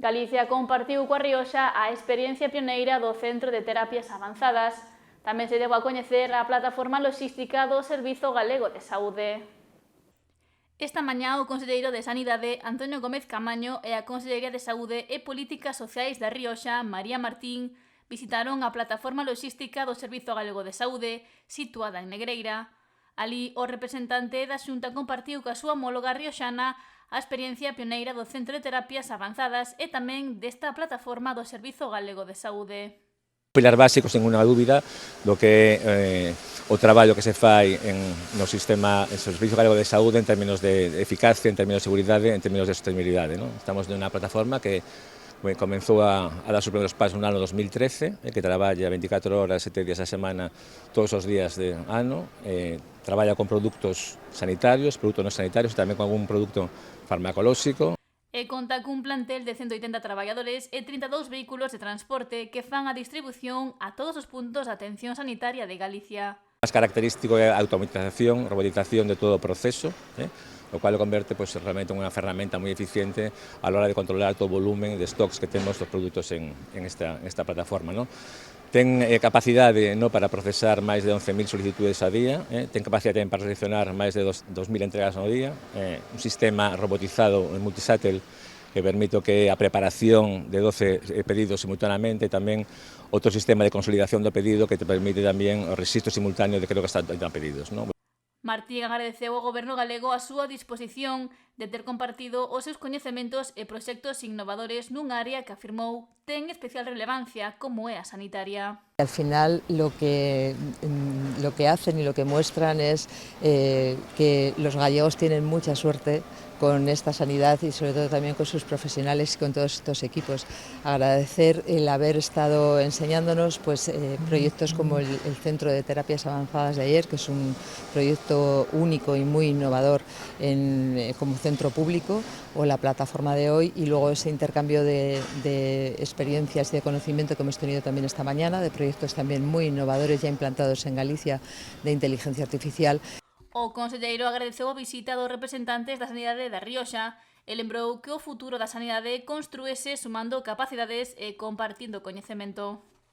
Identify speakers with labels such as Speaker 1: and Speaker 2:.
Speaker 1: Galicia compartiu coa Rioxa a experiencia pioneira do Centro de Terapias Avanzadas. Tamén se deu a coñecer a plataforma loxística do Servizo Galego de Saúde. Esta mañá o conselleiro de Sanidade, Antonio Gómez Camaño, e a Conselleira de Saúde e Políticas Sociais da Rioxa, María Martín, visitaron a plataforma loxística do Servizo Galego de Saúde, situada en Negreira. Alí, o representante da Xunta compartiu coa súa homóloga rioxana a experiencia pioneira do Centro de Terapias Avanzadas e tamén desta plataforma do Servizo Galego de Saúde.
Speaker 2: Pilar básico, sen unha dúbida, do que o traballo que se fai no sistema en Servizo Galego de Saúde en términos de eficacia, en términos de seguridade, en términos de sostenibilidade. ¿No? Estamos nunha plataforma que comenzou a dar os primeiros pasos no ano 2013, que traballa 24 horas, 7 días a semana, todos os días de ano, traballa con produtos sanitarios, produtos non sanitarios, tamén con algún produto farmacolóxico.
Speaker 1: E conta cun plantel de 180 traballadores e 32 vehículos de transporte que fan a distribución a todos os puntos de atención sanitaria de Galicia.
Speaker 2: O máis característico é a automatización, robotización de todo o proceso, o cual o converte realmente en unha ferramenta moi eficiente a la hora de controlar todo o volumen de stocks que temos dos produtos en esta plataforma. ¿No? Ten capacidade para procesar máis de 11.000 solicitudes a día, ten capacidade para recepcionar máis de 2.000 entregas no día, un sistema robotizado en multisátel que permite que a preparación de 12 pedidos simultaneamente, tamén outro sistema de consolidación do pedido que te permite tamén o rexistro simultáneo de que están pedidos. ¿No?
Speaker 1: Martín agradeceu ao Goberno galego a súa disposición de ter compartido os seus coñecementos e proxectos innovadores nun área que afirmou ten especial relevancia como é a sanitaria.
Speaker 3: Al final lo que hacen y lo que muestran es que los gallegos tienen mucha suerte con esta sanidad y sobre todo también con sus profesionales y con todos estos equipos. Agradecer el haber estado enseñándonos proyectos como el Centro de Terapias Avanzadas de ayer, que es un proyecto único y muy innovador como centro público, o la plataforma de hoy, y luego ese intercambio de experiencias y de conocimiento que hemos tenido también esta mañana, de proyectos también muy innovadores ya implantados en Galicia de inteligencia artificial.
Speaker 1: O conselleiro agradeceu a visita dos representantes da Sanidade da Rioxa e lembrou que o futuro da sanidade construíse sumando capacidades e compartindo coñecemento.